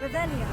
Revelio.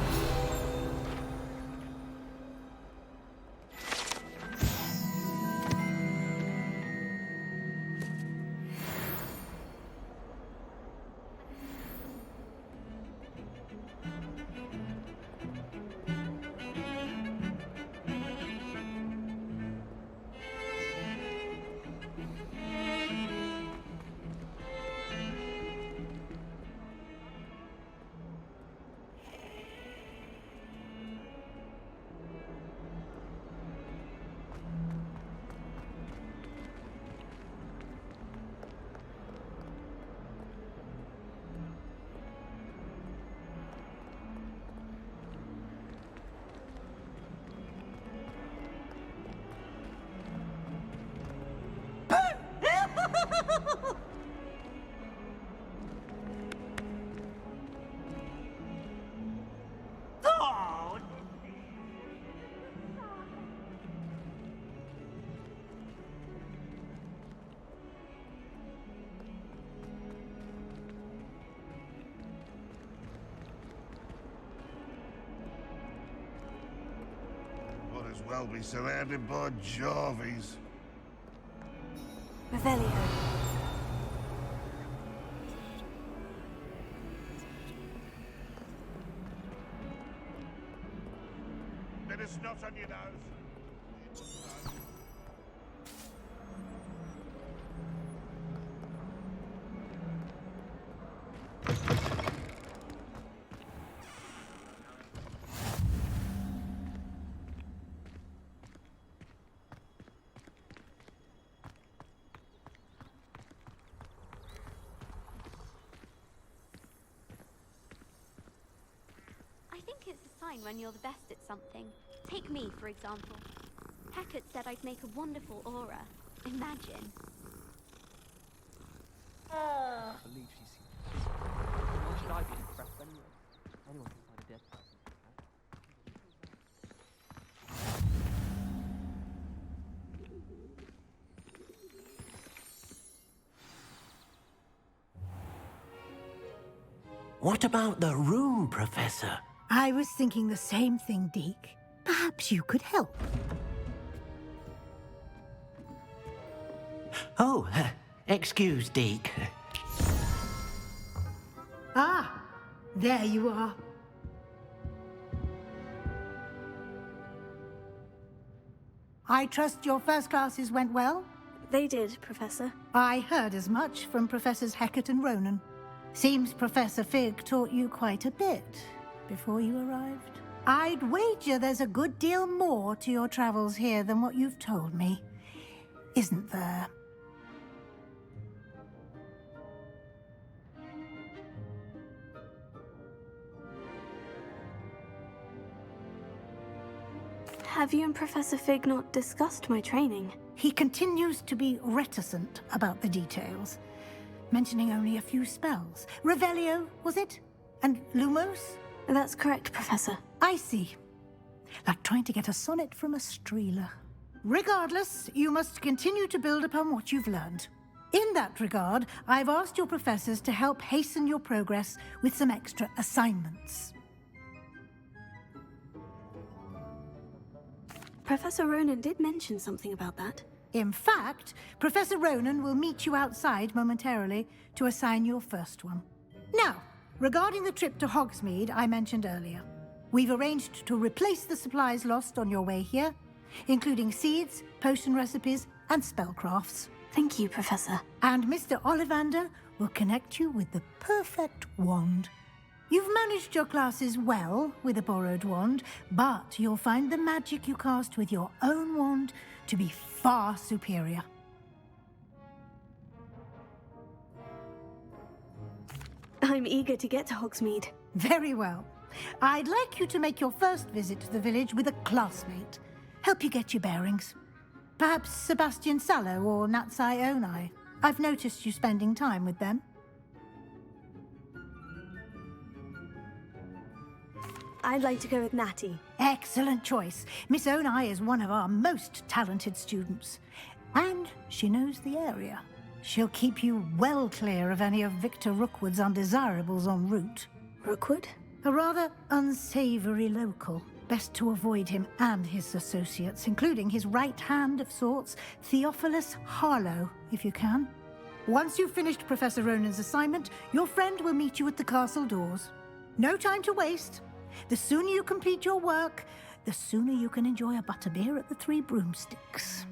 Might as well be surrounded by Jarvies. Revelio. Bit of snot on your nose. I think it's a sign when you're the best at something. Take me, for example. Hackett said I'd make a wonderful aura. Imagine. I believe she's seen. Why should I be impressed anyway? Anyone can find a dead person. What about the room, Professor? I was thinking the same thing, Deke. Perhaps you could help. Oh, excuse, Deke. Ah, there you are. I trust your first classes went well? They did, Professor. I heard as much from Professors Hackett and Ronan. Seems Professor Fig taught you quite a bit before you arrived. I'd wager there's a good deal more to your travels here than what you've told me. Isn't there? Have you and Professor Fig not discussed my training? He continues to be reticent about the details, mentioning only a few spells. Revelio, was it? And Lumos? That's correct, Professor. I see. Like trying to get a sonnet from a streeler. Regardless, you must continue to build upon what you've learned. In that regard, I've asked your professors to help hasten your progress with some extra assignments. Professor Ronan did mention something about that. In fact, Professor Ronan will meet you outside momentarily to assign your first one. Now, regarding the trip to Hogsmeade I mentioned earlier, we've arranged to replace the supplies lost on your way here, including seeds, potion recipes, and spellcrafts. Thank you, Professor. And Mr. Ollivander will connect you with the perfect wand. You've managed your classes well with a borrowed wand, but you'll find the magic you cast with your own wand to be far superior. I'm eager to get to Hogsmeade. Very well. I'd like you to make your first visit to the village with a classmate. Help you get your bearings. Perhaps Sebastian Sallow or Natsai Onai. I've noticed you spending time with them. I'd like to go with Natty. Excellent choice. Miss Onai is one of our most talented students. And she knows the area. She'll keep you well clear of any of Victor Rookwood's undesirables en route. Rookwood? A rather unsavory local. Best to avoid him and his associates, including his right hand of sorts, Theophilus Harlow, if you can. Once you've finished Professor Ronan's assignment, your friend will meet you at the castle doors. No time to waste. The sooner you complete your work, the sooner you can enjoy a butterbeer at the Three Broomsticks.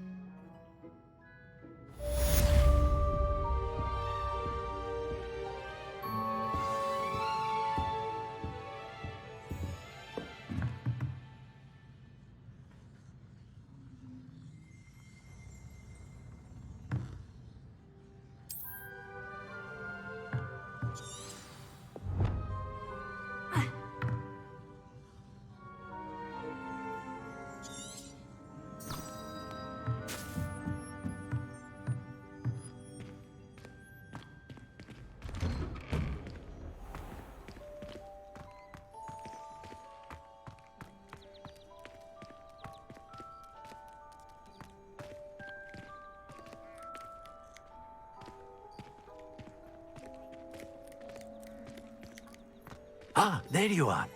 Ah, there you are.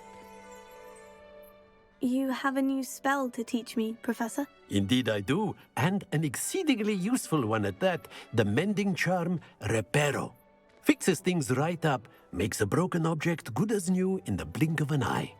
You have a new spell to teach me, Professor? Indeed I do, and an exceedingly useful one at that. The mending charm, Reparo. Fixes things right up, makes a broken object good as new in the blink of an eye.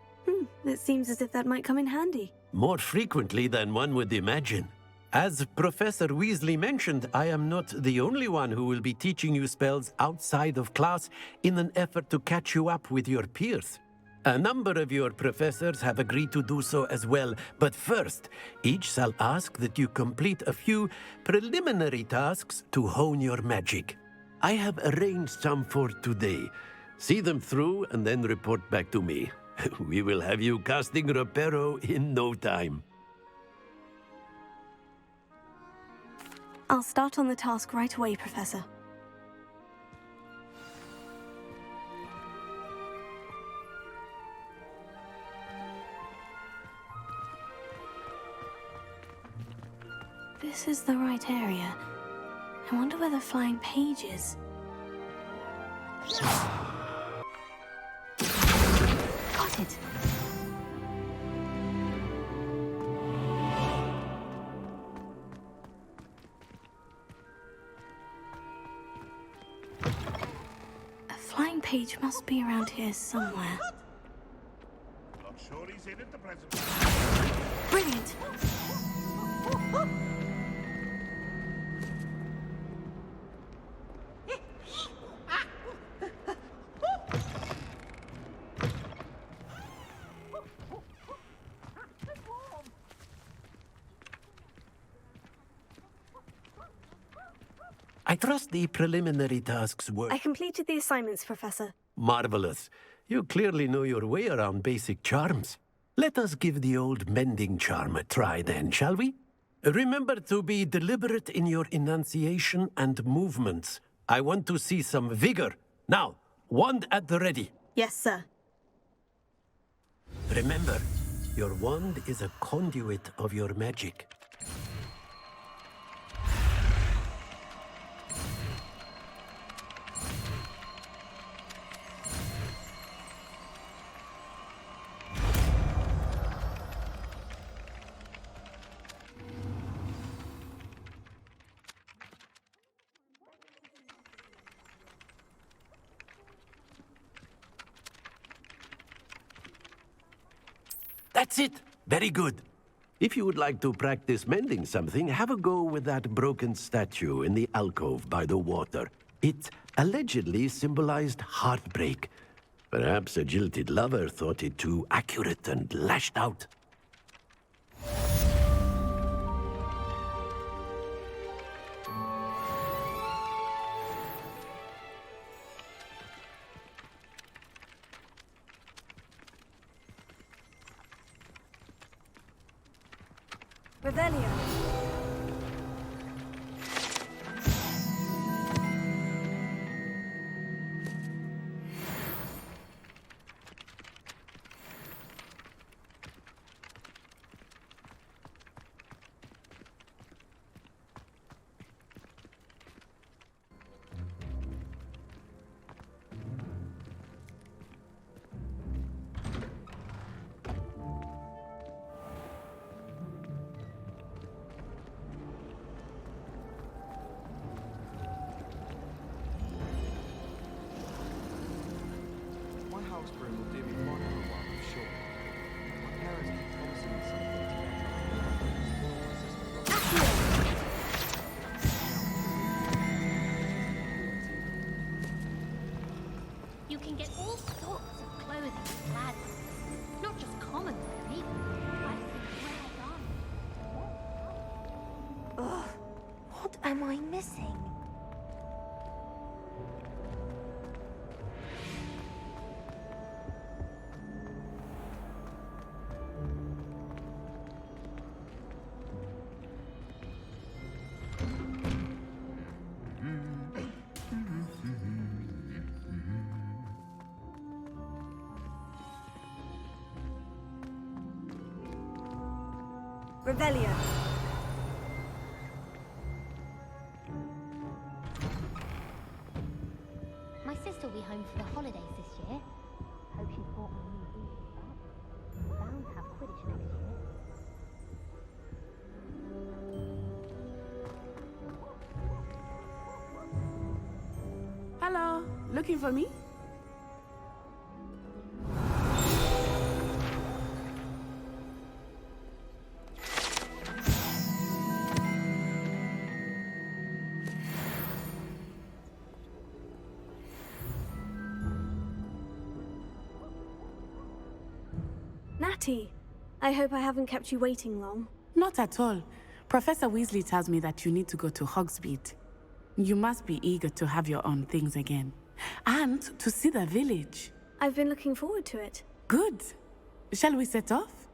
It seems as if that might come in handy. More frequently than one would imagine. As Professor Weasley mentioned, I am not the only one who will be teaching you spells outside of class in an effort to catch you up with your peers. A number of your professors have agreed to do so as well, but first, each shall ask that you complete a few preliminary tasks to hone your magic. I have arranged some for today. See them through and then report back to me. We will have you casting Reparo in no time. I'll start on the task right away, Professor. This is the right area. I wonder where the flying page is. Got it! A flying page must be around here somewhere. Not sure he's in at the present moment. Brilliant! I trust the preliminary tasks were I completed the assignments, Professor. marvelous. You clearly know your way around basic charms. Let us give the old mending charm a try then, shall we? Remember to be deliberate in your enunciation and movements. I want to see some vigor. Now, wand at the ready. Yes, sir. Remember, your wand is a conduit of your magic. That's it! Very good. If you would like to practice mending something, have a go with that broken statue in the alcove by the water. It allegedly symbolized heartbreak. Perhaps a jilted lover thought it too accurate and lashed out. Revelio. Hogwarts broom will do me fine for a while, I'm sure. My parents keep promising me something to get me. Spoil my sister. You can get all sorts of clothing and gladness. Not just common wear either. I've seen rare garments. Ugh, what am I missing? Revelio. My sister will be home for the holidays this year. Hope she's brought my new boots back. We're bound to have Quidditch next year. Hello, looking for me? Natty, I hope I haven't kept you waiting long. Not at all. Professor Weasley tells me that you need to go to Hogsmeade. You must be eager to have your own things again. And to see the village. I've been looking forward to it. Good. Shall we set off?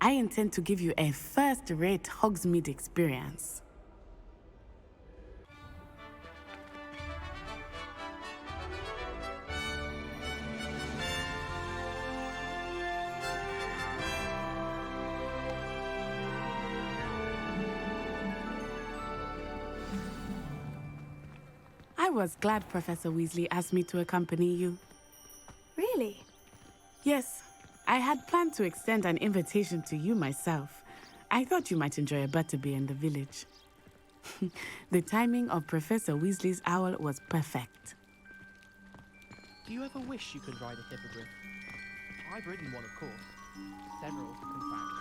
I intend to give you a first-rate Hogsmeade experience. I was glad Professor Weasley asked me to accompany you. Really? Yes, I had planned to extend an invitation to you myself. I thought you might enjoy a butterbeer in the village. The timing of Professor Weasley's owl was perfect. Do you ever wish you could ride a hippogriff? I've ridden one, of course. Several, in fact.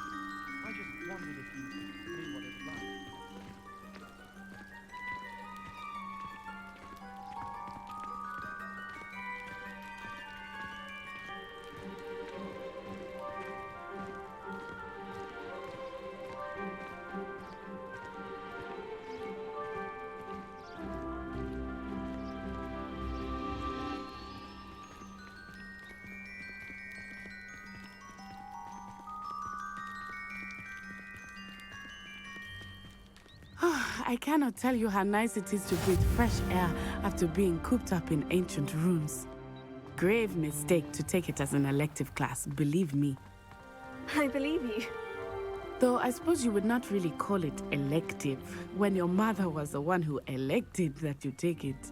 I just wondered if you knew what it was like. I cannot tell you how nice it is to breathe fresh air after being cooped up in ancient rooms. Grave mistake to take it as an elective class, believe me. I believe you. Though I suppose you would not really call it elective when your mother was the one who elected that you take it.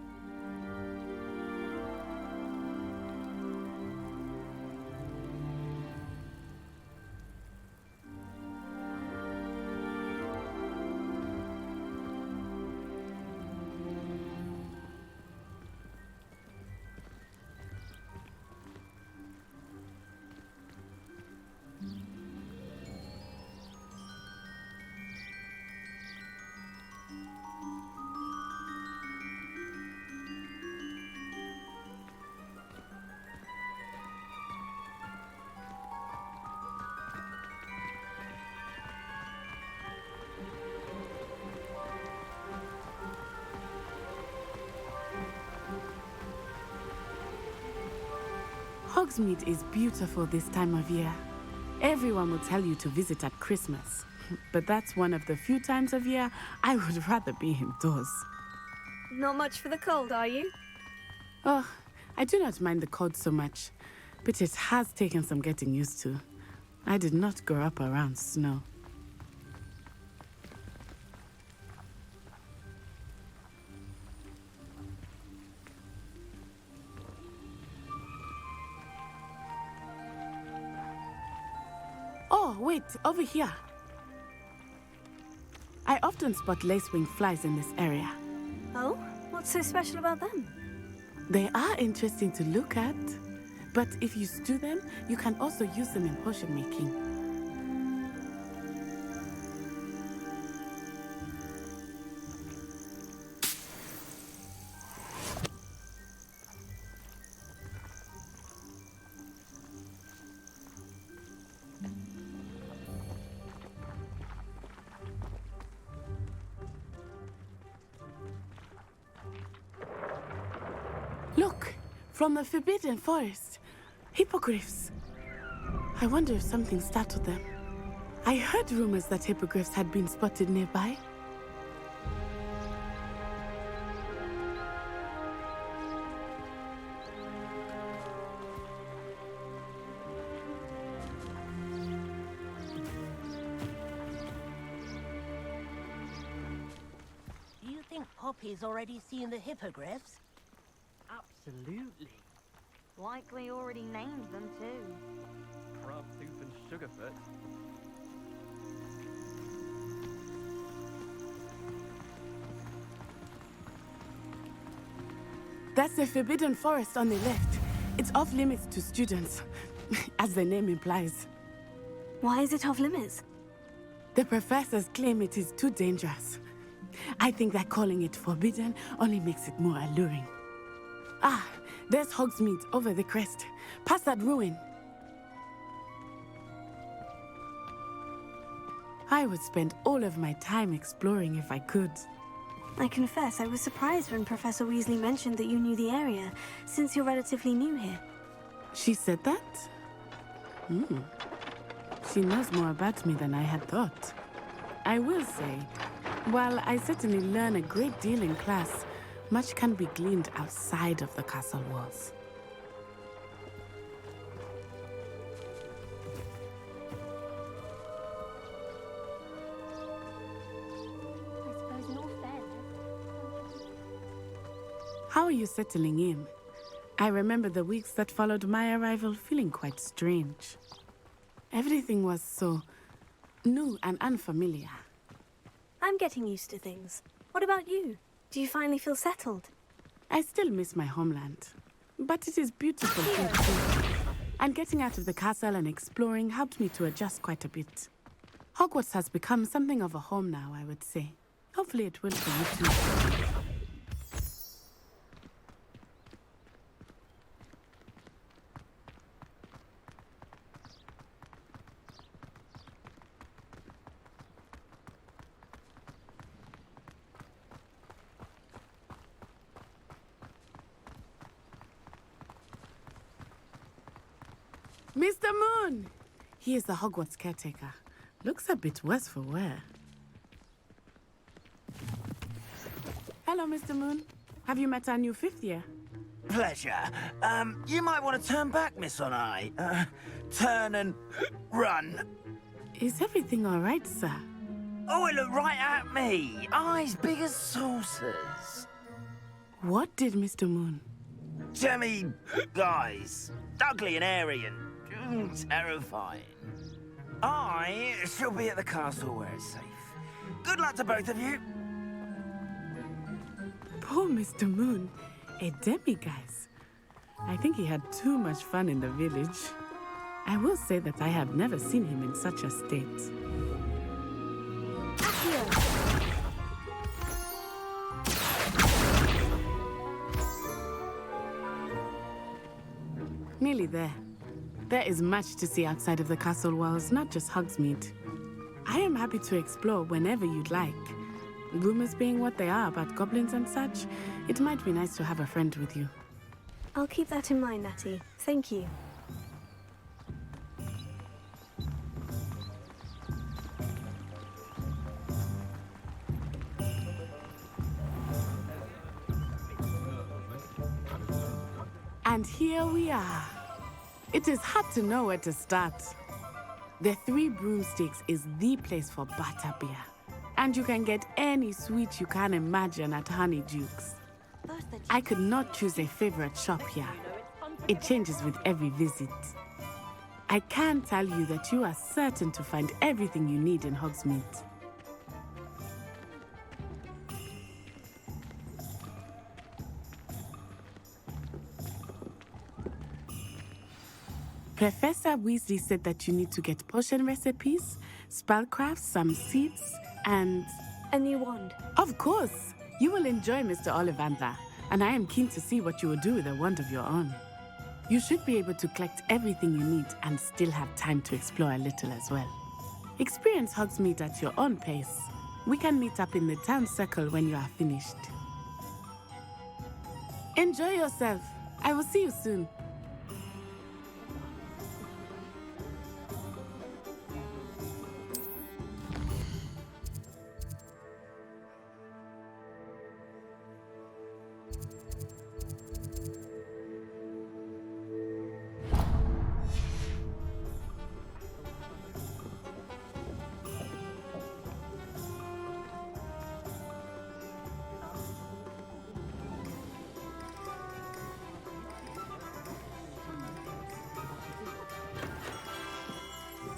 Hogsmeade is beautiful this time of year. Everyone will tell you to visit at Christmas, but that's one of the few times of year I would rather be indoors. Not much for the cold, are you? Oh, I do not mind the cold so much, but it has taken some getting used to. I did not grow up around snow. Oh, wait, over here. I often spot lacewing flies in this area. Oh? What's so special about them? They are interesting to look at. But if you stew them, you can also use them in potion making. Look, from the Forbidden Forest. Hippogriffs. I wonder if something startled them. I heard rumors that hippogriffs had been spotted nearby. Do you think Poppy's already seen the hippogriffs? Absolutely. Likely already named them too. Crab Tooth and Sugarfoot. That's the Forbidden Forest on the left. It's off limits to students, as the name implies. Why is it off limits? The professors claim it is too dangerous. I think that calling it forbidden only makes it more alluring. Ah, there's Hogsmeade over the crest. Past that ruin. I would spend all of my time exploring if I could. I confess I was surprised when Professor Weasley mentioned that you knew the area, since you're relatively new here. She said that? She knows more about me than I had thought. I will say, while I certainly learn a great deal in class, much can be gleaned outside of the castle walls. I suppose in all fairness. How are you settling in? I remember the weeks that followed my arrival feeling quite strange. Everything was so new and unfamiliar. I'm getting used to things. What about you? Do you finally feel settled? I still miss my homeland, but it is beautiful here too. And getting out of the castle and exploring helped me to adjust quite a bit. Hogwarts has become something of a home now, I would say. Hopefully it will for you too. Mr. Moon! He is the Hogwarts caretaker. Looks a bit worse for wear. Hello, Mr. Moon. Have you met our new fifth year? Pleasure. You might want to turn back, Miss On-Eye. Turn and run. Is everything all right, sir? Oh, it looked right at me. Eyes big as saucers. What did Mr. Moon? Jemmy guys. Ugly and airy and terrifying. I shall be at the castle where it's safe. Good luck to both of you. Poor Mr. Moon. A demiguise. I think he had too much fun in the village. I will say that I have never seen him in such a state. Nearly there. There is much to see outside of the castle walls, not just Hogsmeade. I am happy to explore whenever you'd like. Rumors being what they are about goblins and such, it might be nice to have a friend with you. I'll keep that in mind, Natty. Thank you. And here we are. It is hard to know where to start. The Three Broomsticks is the place for butterbeer. And you can get any sweet you can imagine at Honeyduke's. I could not choose a favorite shop here. It changes with every visit. I can tell you that you are certain to find everything you need in Hogsmeade. Professor Weasley said that you need to get potion recipes, spellcrafts, some seeds, and... A new wand. Of course! You will enjoy Mr. Ollivander, and I am keen to see what you will do with a wand of your own. You should be able to collect everything you need and still have time to explore a little as well. Experience Hogsmeade at your own pace. We can meet up in the town circle when you are finished. Enjoy yourself. I will see you soon.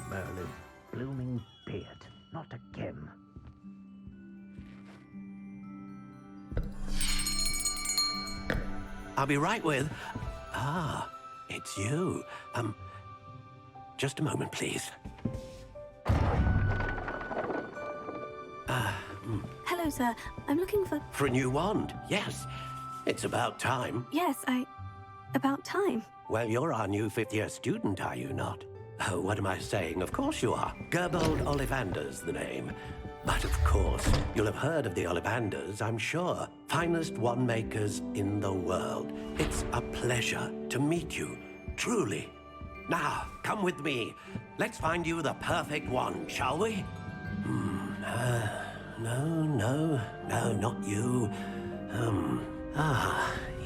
Merlin, blooming beard. Not again. I'll be right with... Ah, it's you. Just a moment, please. Hello, sir. I'm looking for... For a new wand, yes. It's about time. Yes, about time. Well, you're our new fifth-year student, are you not? Oh, what am I saying? Of course you are. Gerbold Ollivander's the name. But of course, you'll have heard of the Ollivanders, I'm sure. Finest wand makers in the world. It's a pleasure to meet you, truly. Now, come with me. Let's find you the perfect wand, shall we? No, not you.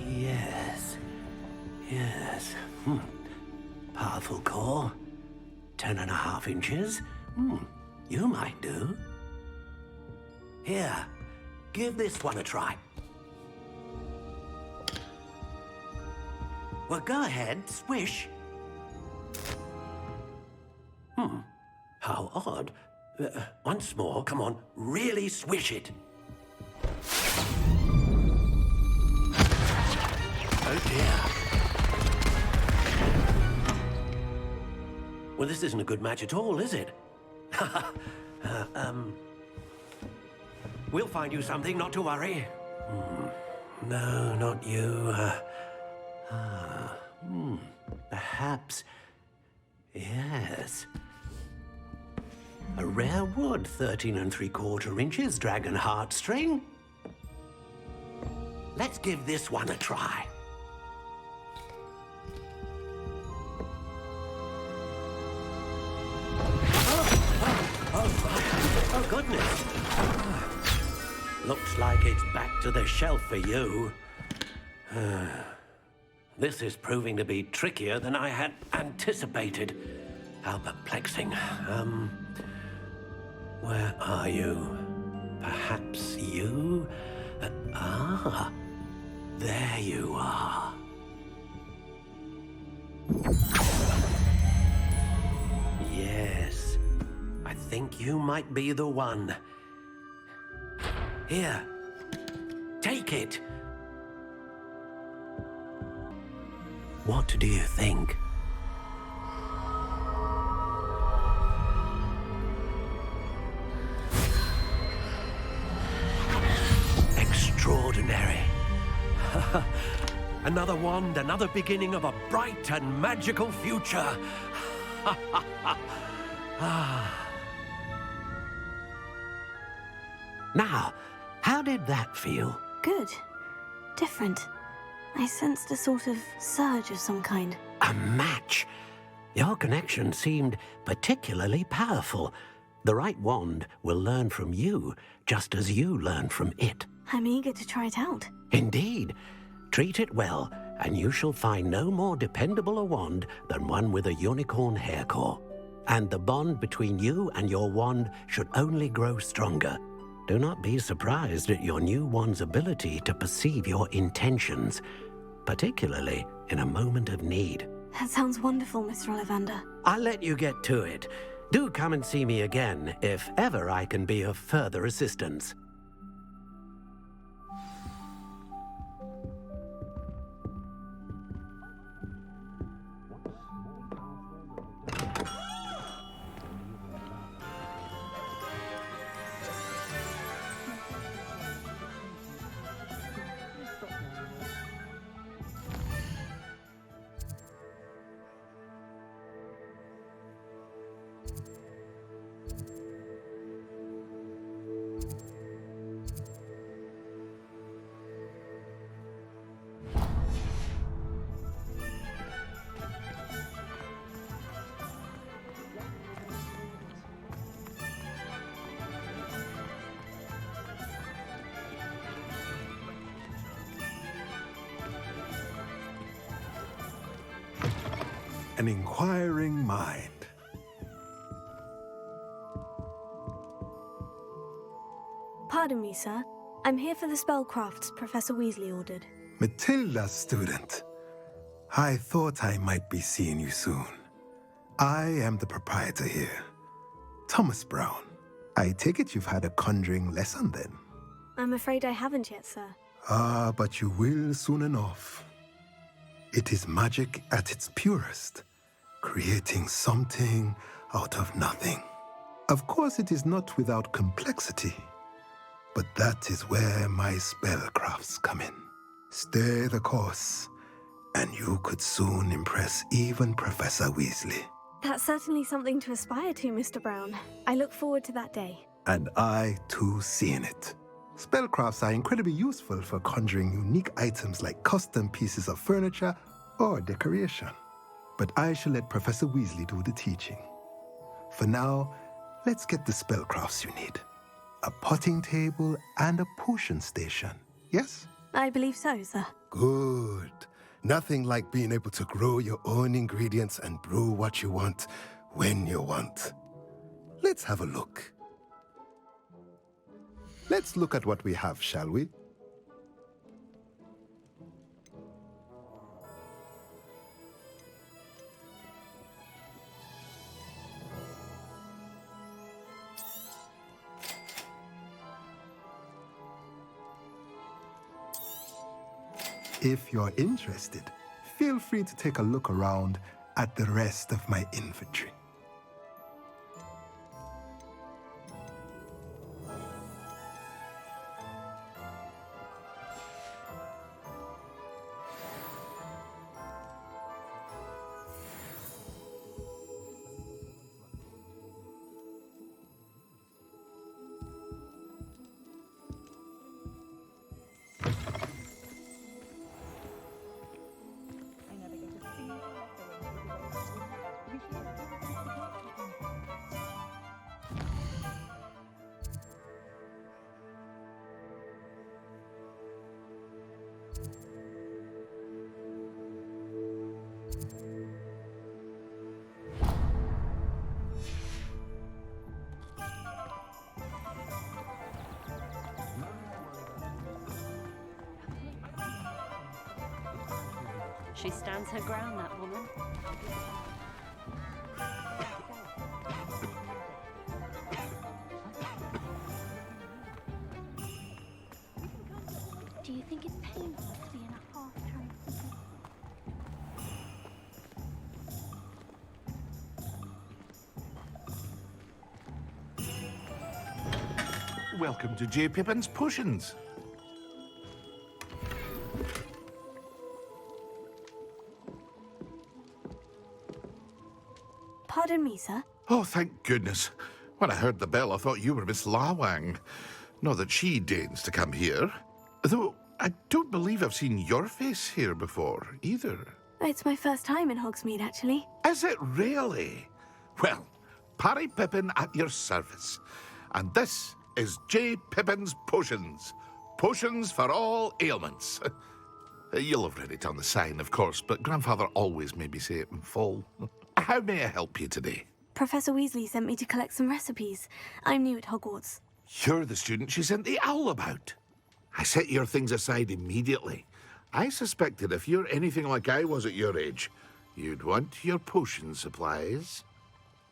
Yes. Powerful core. 10.5 inches. You might do. Here, give this one a try. Well, go ahead, swish. How odd. Once more, come on, really swish it. Oh dear. Well, this isn't a good match at all, is it? We'll find you something, not to worry. No, not you. Perhaps... Yes. A rare wood, 13 3/4 inches, dragon heartstring. Let's give this one a try. Oh, goodness. Looks like it's back to the shelf for you. This is proving to be trickier than I had anticipated. How perplexing. Where are you? Perhaps you? There you are. Yes, I think you might be the one. Here, take it. What do you think? Extraordinary. Another wand, another beginning of a bright and magical future. Now, how did that feel? Good. Different. I sensed a sort of surge of some kind. A match. Your connection seemed particularly powerful. The right wand will learn from you, just as you learn from it. I'm eager to try it out. Indeed. Treat it well, and you shall find no more dependable a wand than one with a unicorn hair core. And the bond between you and your wand should only grow stronger. Do not be surprised at your new wand's ability to perceive your intentions, particularly in a moment of need. That sounds wonderful, Mr. Ollivander. I'll let you get to it. Do come and see me again if ever I can be of further assistance. an inquiring mind. Pardon me, sir. I'm here for the spellcrafts Professor Weasley ordered. Matilda's student. I thought I might be seeing you soon. I am the proprietor here, Thomas Brown. I take it you've had a conjuring lesson then? I'm afraid I haven't yet, sir. Ah, but you will soon enough. It is magic at its purest, creating something out of nothing. Of course, it is not without complexity, but that is where my spellcrafts come in. Stay the course, and you could soon impress even Professor Weasley. That's certainly something to aspire to, Mr. Brown. I look forward to that day. And I, too, seeing it. Spellcrafts are incredibly useful for conjuring unique items like custom pieces of furniture or decoration. But I shall let Professor Weasley do the teaching. For now, let's get the spellcrafts you need. A potting table and a potion station, yes? I believe so, sir. Good. Nothing like being able to grow your own ingredients and brew what you want when you want. Let's have a look. Let's look at what we have, shall we? If you're interested, feel free to take a look around at the rest of my inventory. She stands her ground, that woman. Do you think it's painful to be in a half-trance? Welcome to J. Pippin's Potions. Pardon me, sir. Oh, thank goodness. When I heard the bell, I thought you were Miss Lawang. Not that she deigns to come here. Though I don't believe I've seen your face here before, either. It's my first time in Hogsmeade, actually. Is it really? Well, Parry Pippin at your service. And this is J. Pippin's Potions. Potions for all ailments. You'll have read it on the sign, of course, but Grandfather always made me say it in full. How may I help you today? Professor Weasley sent me to collect some recipes. I'm new at Hogwarts. You're the student she sent the owl about. I set your things aside immediately. I suspected if you're anything like I was at your age, you'd want your potion supplies.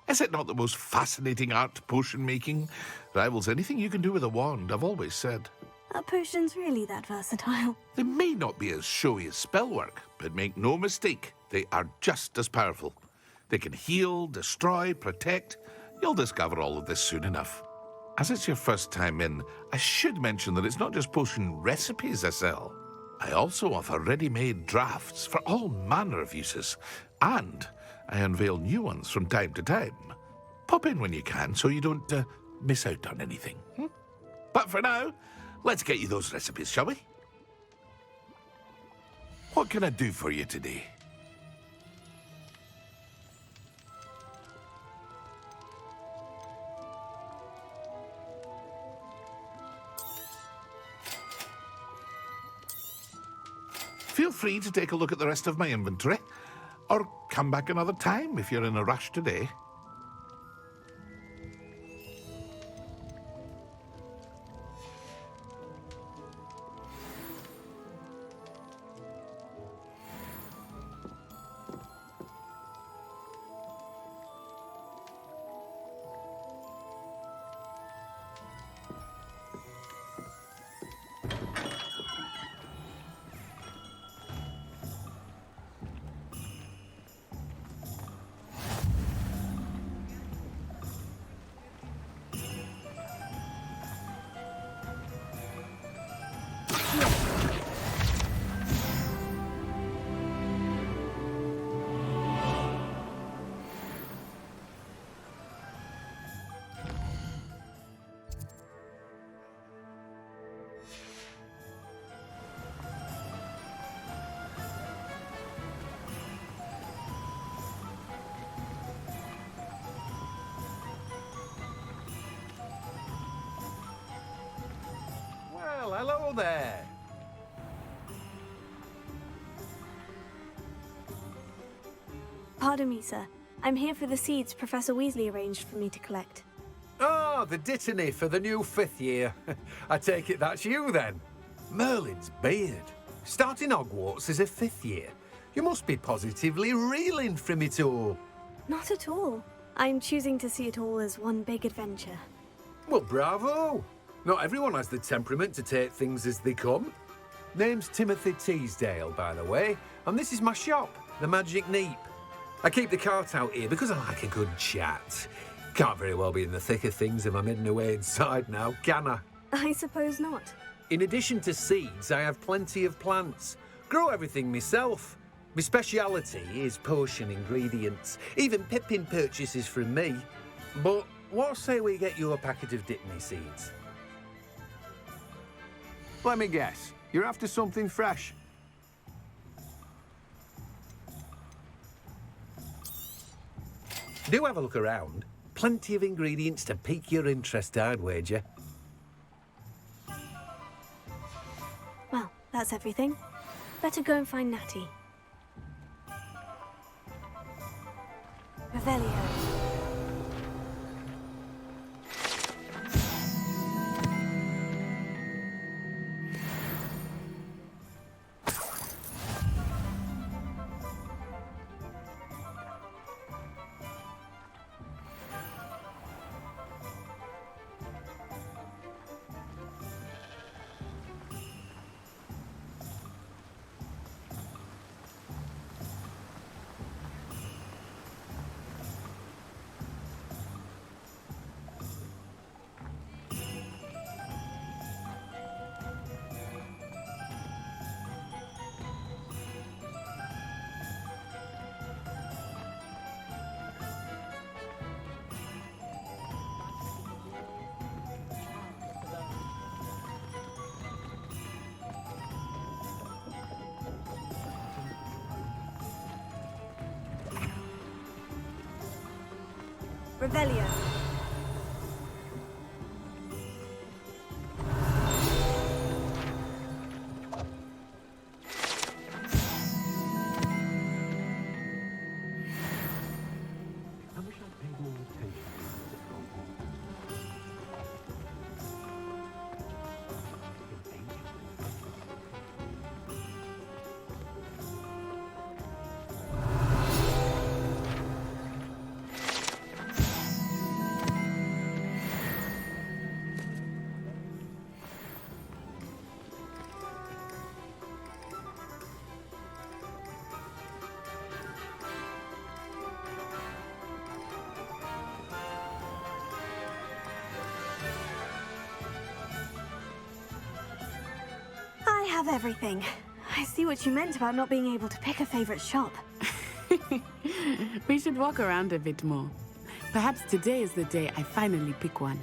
Is it not the most fascinating art, potion making? Rivals anything you can do with a wand, I've always said. Are potions really that versatile? They may not be as showy as spellwork, but make no mistake, they are just as powerful. They can heal, destroy, protect. You'll discover all of this soon enough. As it's your first time in, I should mention that it's not just potion recipes I sell. I also offer ready-made drafts for all manner of uses, and I unveil new ones from time to time. Pop in when you can so you don't miss out on anything. But for now, let's get you those recipes, shall we? What can I do for you today? Feel free to take a look at the rest of my inventory. Or come back another time if you're in a rush today. Well, hello there. Pardon me, sir. I'm here for the seeds Professor Weasley arranged for me to collect. Oh, the dittany for the new 5th year. I take it that's you then. Merlin's beard. Starting Hogwarts as a 5th year. You must be positively reeling from it all. Not at all. I'm choosing to see it all as one big adventure. Well, bravo. Not everyone has the temperament to take things as they come. Name's Timothy Teasdale, by the way, and this is my shop, the Magic Neep. I keep the cart out here because I like a good chat. Can't very well be in the thick of things if I'm hidden away inside now, can I? I suppose not. In addition to seeds, I have plenty of plants. Grow everything myself. My speciality is potion ingredients. Even Pippin purchases from me. But what say we get you a packet of Dittany seeds? Let me guess. You're after something fresh. Do have a look around. Plenty of ingredients to pique your interest, I'd wager. Well, that's everything. Better go and find Natty. Revelio. Revelio. I have everything. I see what you meant about not being able to pick a favorite shop. We should walk around a bit more. Perhaps today is the day I finally pick one.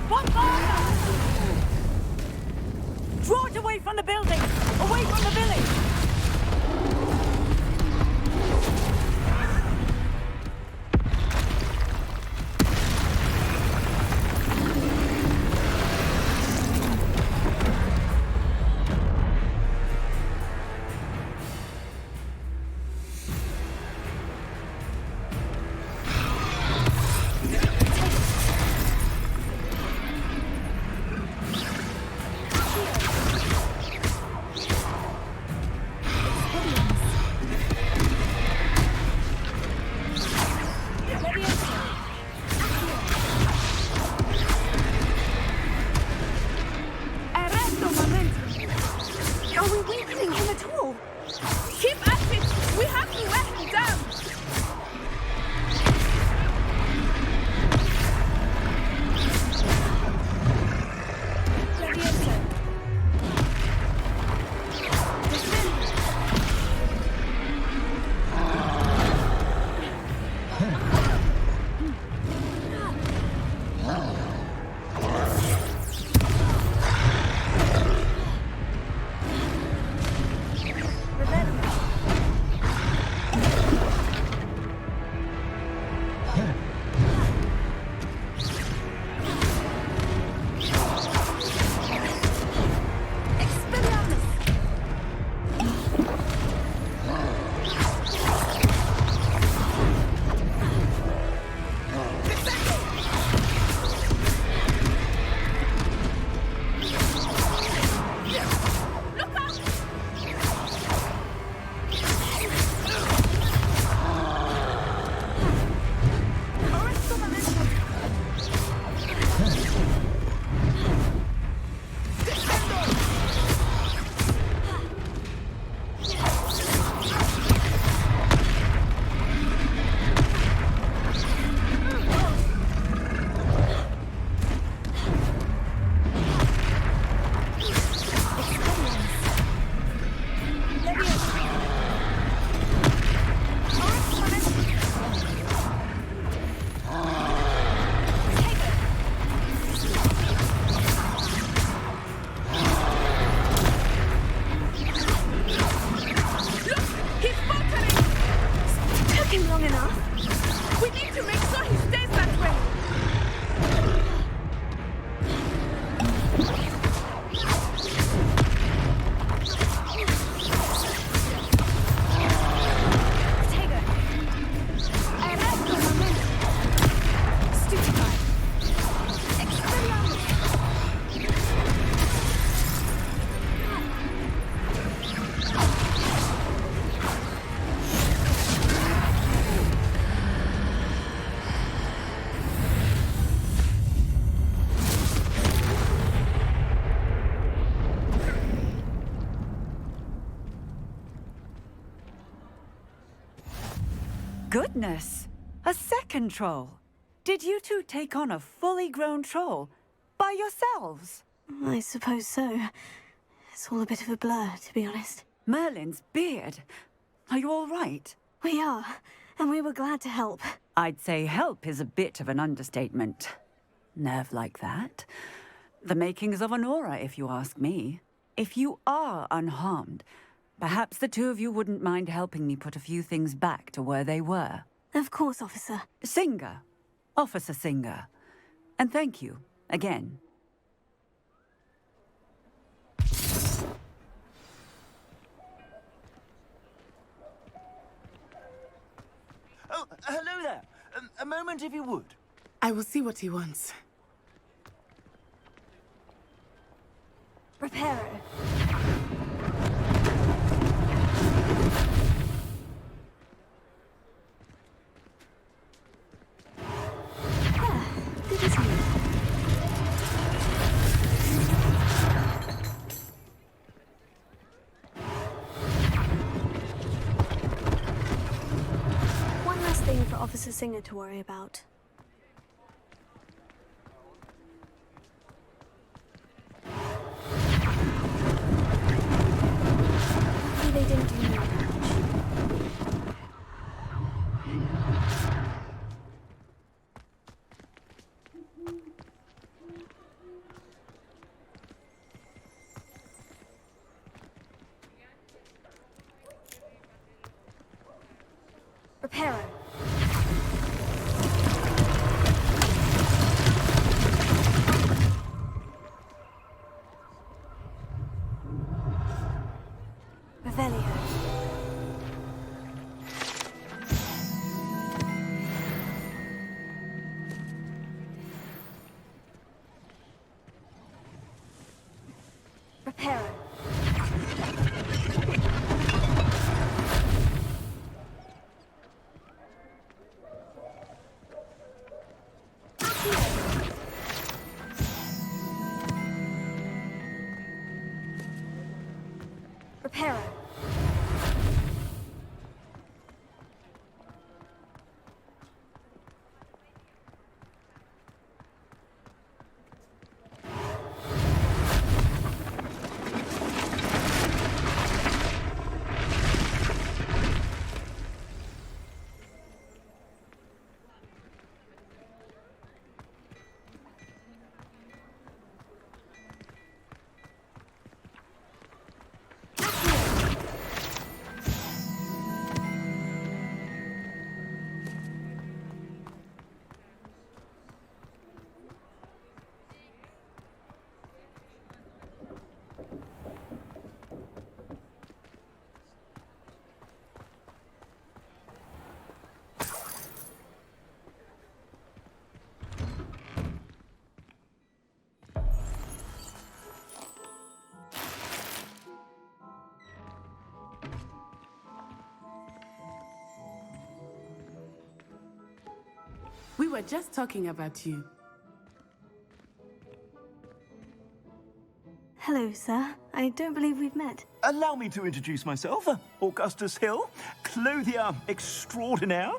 One more! from the building! Away from the village! Are we weakening him at all? Keep at it! We have to wear him down! Goodness! A second troll! Did you two take on a fully grown troll by yourselves? I suppose so. It's all a bit of a blur, to be honest. Merlin's beard. Are you all right? We are, and we were glad to help. I'd say help is a bit of an understatement. Nerve like that. The makings of an aura, if you ask me. If you are unharmed, perhaps the two of you wouldn't mind helping me put a few things back to where they were. Of course, officer. Singer. Officer Singer. And thank you, again. Oh, hello there. A moment if you would. I will see what he wants. Reparo. Good as new. One last thing for Officer Singer to worry about. They didn't do any damage. Reparo. Reparo. We were just talking about you. Hello, sir. I don't believe we've met. Allow me to introduce myself, Augustus Hill, clothier extraordinaire.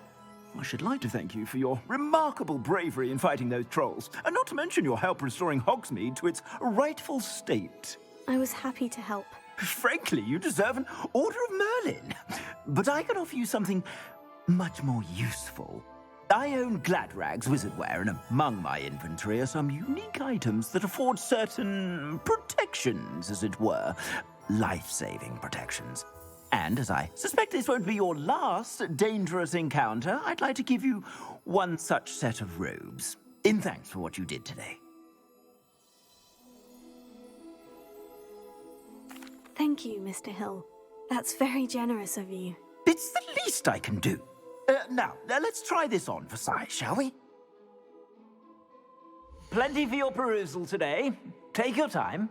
I should like to thank you for your remarkable bravery in fighting those trolls, and not to mention your help restoring Hogsmeade to its rightful state. I was happy to help. Frankly, you deserve an Order of Merlin. But I can offer you something much more useful. I own Gladrag's wizardware, and among my inventory are some unique items that afford certain protections, as it were. Life-saving protections. And as I suspect this won't be your last dangerous encounter, I'd like to give you one such set of robes, in thanks for what you did today. Thank you, Mr. Hill. That's very generous of you. It's the least I can do. Now, let's try this on for size, shall we? Plenty for your perusal today. Take your time.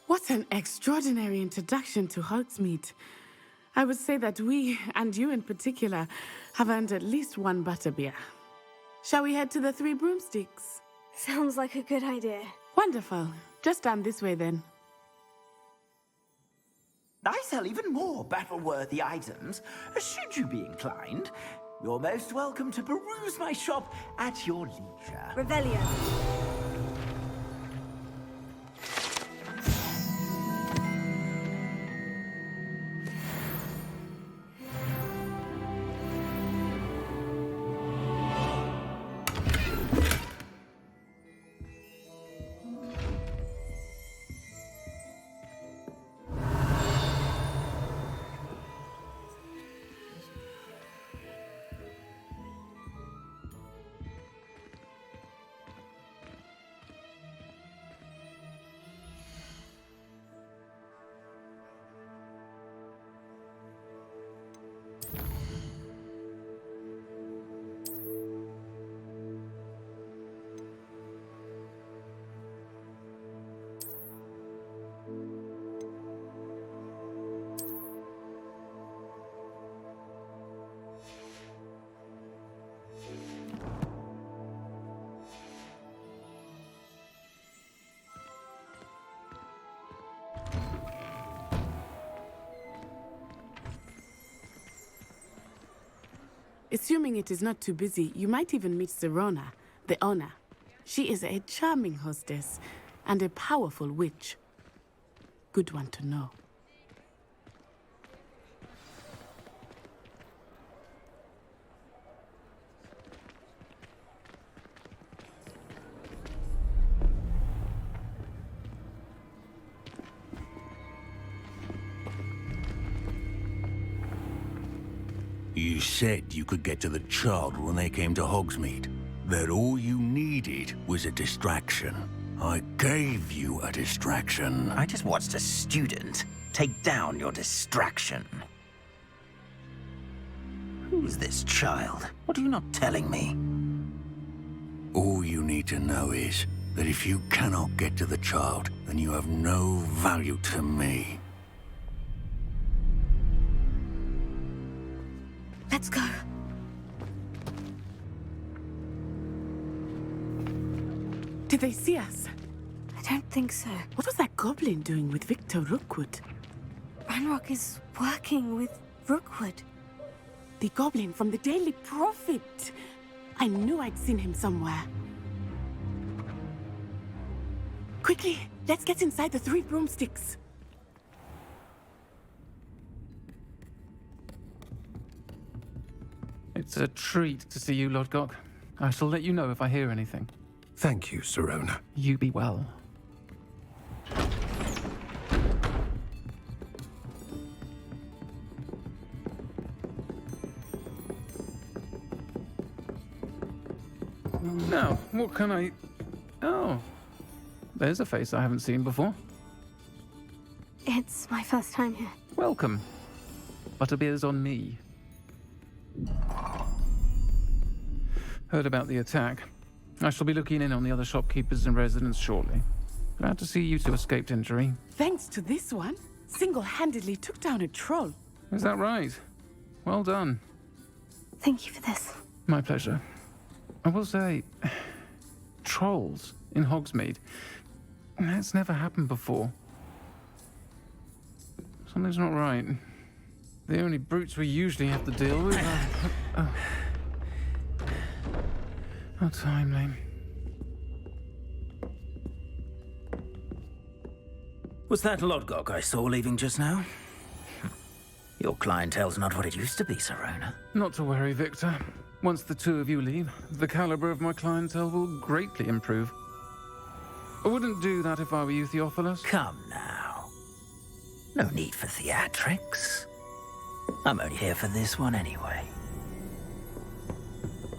What an extraordinary introduction to Hogsmeade. I would say that we, and you in particular, have earned at least one butterbeer. Shall we head to the Three Broomsticks? Sounds like a good idea. Wonderful. Just down this way then. I sell even more battle-worthy items. Should you be inclined, you're most welcome to peruse my shop at your leisure. Revelio. Assuming it is not too busy, you might even meet Serona, the owner. She is a charming hostess and a powerful witch. Good one to know. You said you could get to the child when they came to Hogsmeade. That all you needed was a distraction. I gave you a distraction. I just watched a student take down your distraction. Who's this child? What are you not telling me? All you need to know is that if you cannot get to the child, then you have no value to me. Let's go. Did they see us? I don't think so. What was that goblin doing with Victor Rookwood? Ranrock is working with Rookwood. The goblin from the Daily Prophet. I knew I'd seen him somewhere. Quickly, let's get inside the 3 broomsticks. It's a treat to see you, Lodgok. I shall let you know if I hear anything. Thank you, Sirona. You be well. Now, what can I... Oh, there's a face I haven't seen before. It's my first time here. Welcome. Butterbeer's on me. Heard about the attack. I shall be looking in on the other shopkeepers and residents shortly. Glad to see you two escaped injury. Thanks to this one, single-handedly took down a troll. Is that right? Well done. Thank you for this. My pleasure. I will say, trolls in Hogsmeade. That's never happened before. Something's not right. The only brutes we usually have to deal with are... How timely. Was that Lodgok I saw leaving just now? Your clientele's not what it used to be, Sirona. Not to worry, Victor. Once the two of you leave, the caliber of my clientele will greatly improve. I wouldn't do that if I were you, Theophilus. Come now. No need for theatrics. I'm only here for this one anyway.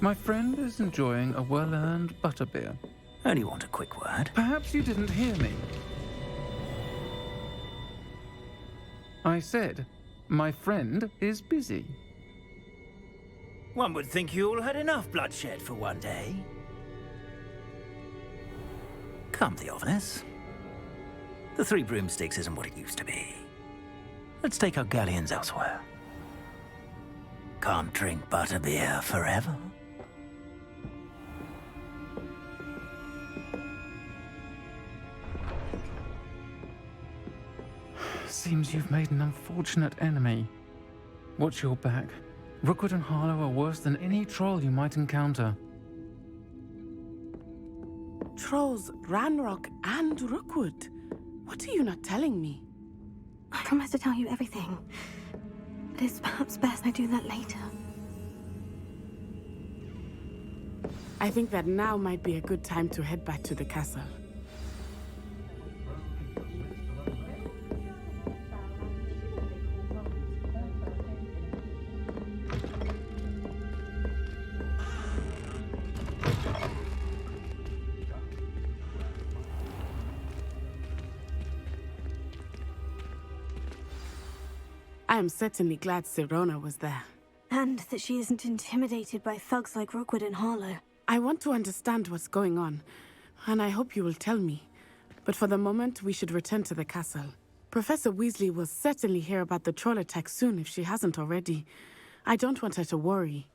My friend is enjoying a well-earned butterbeer. Only want a quick word. Perhaps you didn't hear me. I said, my friend is busy. One would think you all had enough bloodshed for one day. Come, Theophilus. The 3 broomsticks isn't what it used to be. Let's take our galleons elsewhere. Can't drink butterbeer forever. Seems you've made an unfortunate enemy. Watch your back. Rookwood and Harlow are worse than any troll you might encounter. Trolls, Ranrock, and Rookwood. What are you not telling me? I promise to tell you everything. But it's perhaps best I do that later. I think that now might be a good time to head back to the castle. I am certainly glad Sirona was there. And that she isn't intimidated by thugs like Rookwood and Harlow. I want to understand what's going on, and I hope you will tell me. But for the moment, we should return to the castle. Professor Weasley will certainly hear about the troll attack soon if she hasn't already. I don't want her to worry.